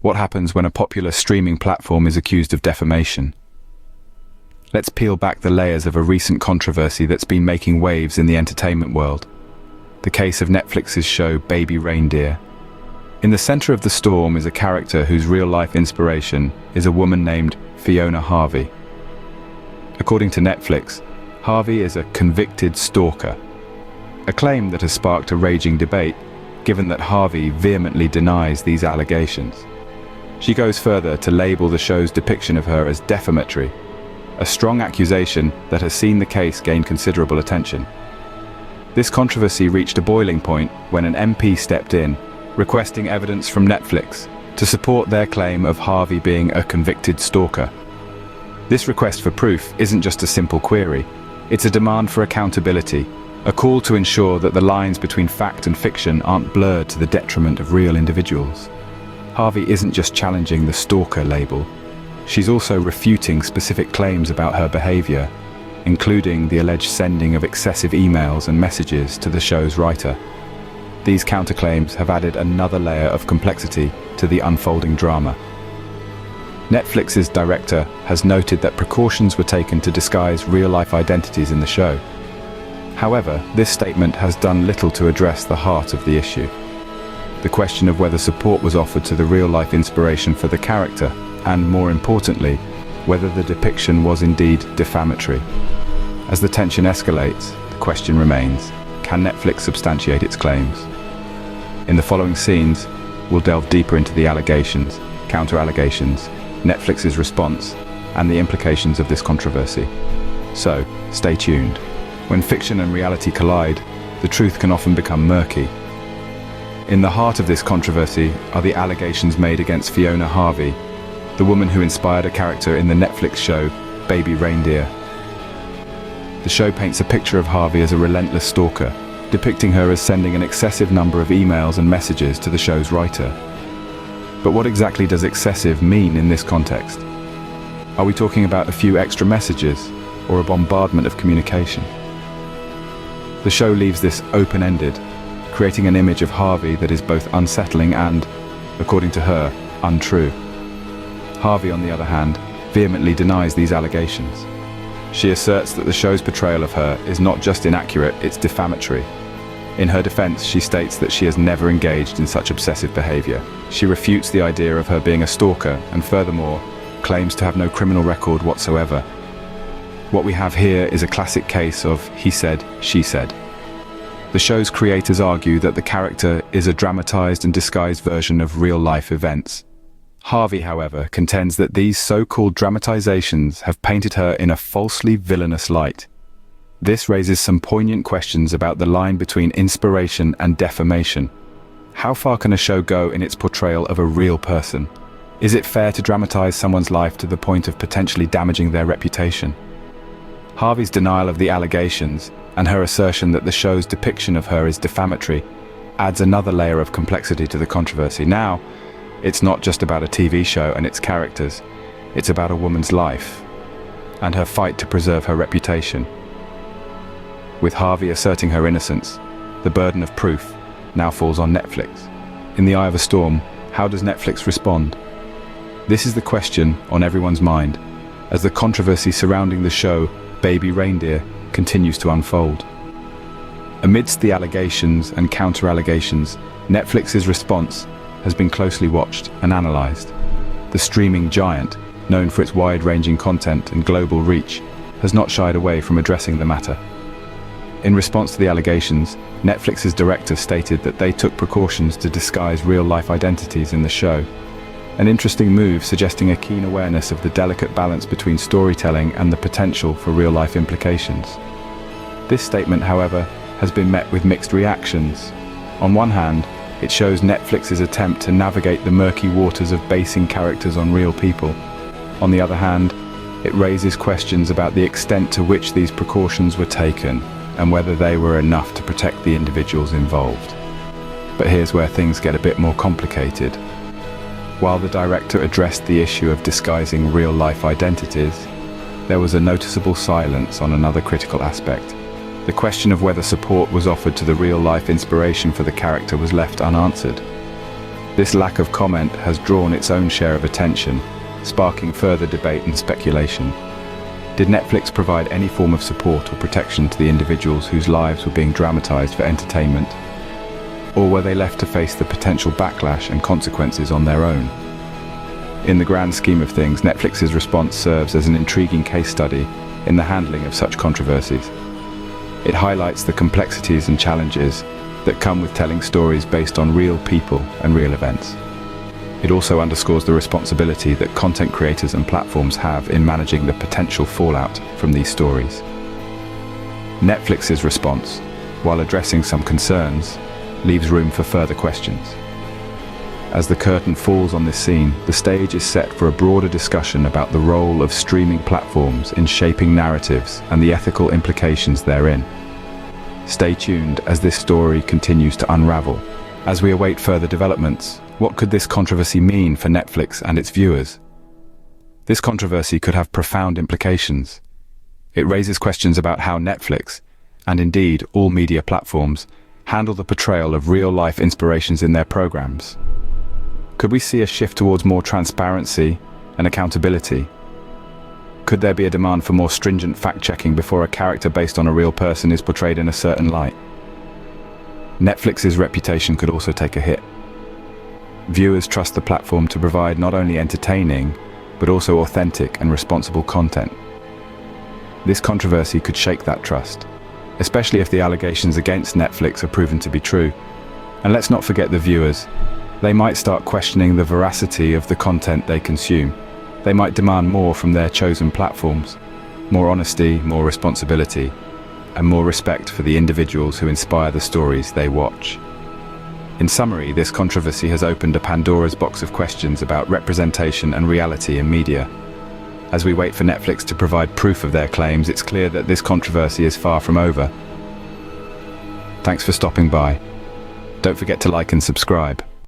What happens when a popular streaming platform is accused of defamation? Let's peel back the layers of a recent controversy that's been making waves in the entertainment world. The case of Netflix's show Baby Reindeer. In the center of the storm is a character whose real-life inspiration is a woman named Fiona Harvey. According to Netflix, Harvey is a convicted stalker, a claim that has sparked a raging debate, given that Harvey vehemently denies these allegations. She goes further to label the show's depiction of her as defamatory, a strong accusation that has seen the case gain considerable attention. This controversy reached a boiling point when an MP stepped in, requesting evidence from Netflix to support their claim of Harvey being a convicted stalker. This request for proof isn't just a simple query, it's a demand for accountability, a call to ensure that the lines between fact and fiction aren't blurred to the detriment of real individuals. Harvey isn't just challenging the stalker label, she's also refuting specific claims about her behavior, including the alleged sending of excessive emails and messages to the show's writer. These counterclaims have added another layer of complexity to the unfolding drama. Netflix's director has noted that precautions were taken to disguise real-life identities in the show. However, this statement has done little to address the heart of the issue. The question of whether support was offered to the real-life inspiration for the character, and more importantly, whether the depiction was indeed defamatory. As the tension escalates, the question remains, can Netflix substantiate its claims? In the following scenes, we'll delve deeper into the allegations, counter-allegations, Netflix's response, and the implications of this controversy. So, stay tuned. When fiction and reality collide, the truth can often become murky. In the heart of this controversy are the allegations made against Fiona Harvey, the woman who inspired a character in the Netflix show Baby Reindeer. The show paints a picture of Harvey as a relentless stalker, depicting her as sending an excessive number of emails and messages to the show's writer. But what exactly does excessive mean in this context? Are we talking about a few extra messages, or a bombardment of communication? The show leaves this open-ended, creating an image of Harvey that is both unsettling and, according to her, untrue. Harvey, on the other hand, vehemently denies these allegations. She asserts that the show's portrayal of her is not just inaccurate, it's defamatory. In her defense, she states that she has never engaged in such obsessive behavior. She refutes the idea of her being a stalker and furthermore, claims to have no criminal record whatsoever. What we have here is a classic case of he said, she said. The show's creators argue that the character is a dramatized and disguised version of real-life events. Harvey, however, contends that these so-called dramatizations have painted her in a falsely villainous light. This raises some poignant questions about the line between inspiration and defamation. How far can a show go in its portrayal of a real person? Is it fair to dramatize someone's life to the point of potentially damaging their reputation? Harvey's denial of the allegations, and her assertion that the show's depiction of her is defamatory, adds another layer of complexity to the controversy. Now, it's not just about a TV show and its characters, it's about a woman's life, and her fight to preserve her reputation. With Harvey asserting her innocence, the burden of proof now falls on Netflix. In the eye of a storm, how does Netflix respond? This is the question on everyone's mind, as the controversy surrounding the show Baby Reindeer continues to unfold. Amidst the allegations and counter-allegations, Netflix's response has been closely watched and analysed. The streaming giant, known for its wide-ranging content and global reach, has not shied away from addressing the matter. In response to the allegations, Netflix's director stated that they took precautions to disguise real-life identities in the show, an interesting move suggesting a keen awareness of the delicate balance between storytelling and the potential for real-life implications. This statement, however, has been met with mixed reactions. On one hand, it shows Netflix's attempt to navigate the murky waters of basing characters on real people. On the other hand, it raises questions about the extent to which these precautions were taken and whether they were enough to protect the individuals involved. But here's where things get a bit more complicated. While the director addressed the issue of disguising real-life identities, there was a noticeable silence on another critical aspect. The question of whether support was offered to the real-life inspiration for the character was left unanswered. This lack of comment has drawn its own share of attention, sparking further debate and speculation. Did Netflix provide any form of support or protection to the individuals whose lives were being dramatized for entertainment? Or were they left to face the potential backlash and consequences on their own? In the grand scheme of things, Netflix's response serves as an intriguing case study in the handling of such controversies. It highlights the complexities and challenges that come with telling stories based on real people and real events. It also underscores the responsibility that content creators and platforms have in managing the potential fallout from these stories. Netflix's response, while addressing some concerns, leaves room for further questions. As the curtain falls on this scene, the stage is set for a broader discussion about the role of streaming platforms in shaping narratives and the ethical implications therein. Stay tuned as this story continues to unravel. As we await further developments, what could this controversy mean for Netflix and its viewers? This controversy could have profound implications. It raises questions about how Netflix, and indeed all media platforms, handle the portrayal of real-life inspirations in their programs. Could we see a shift towards more transparency and accountability? Could there be a demand for more stringent fact-checking before a character based on a real person is portrayed in a certain light? Netflix's reputation could also take a hit. Viewers trust the platform to provide not only entertaining, but also authentic and responsible content. This controversy could shake that trust, especially if the allegations against Netflix are proven to be true. And let's not forget the viewers. They might start questioning the veracity of the content they consume. They might demand more from their chosen platforms, more honesty, more responsibility, and more respect for the individuals who inspire the stories they watch. In summary, this controversy has opened a Pandora's box of questions about representation and reality in media. As we wait for Netflix to provide proof of their claims, it's clear that this controversy is far from over. Thanks for stopping by. Don't forget to like and subscribe.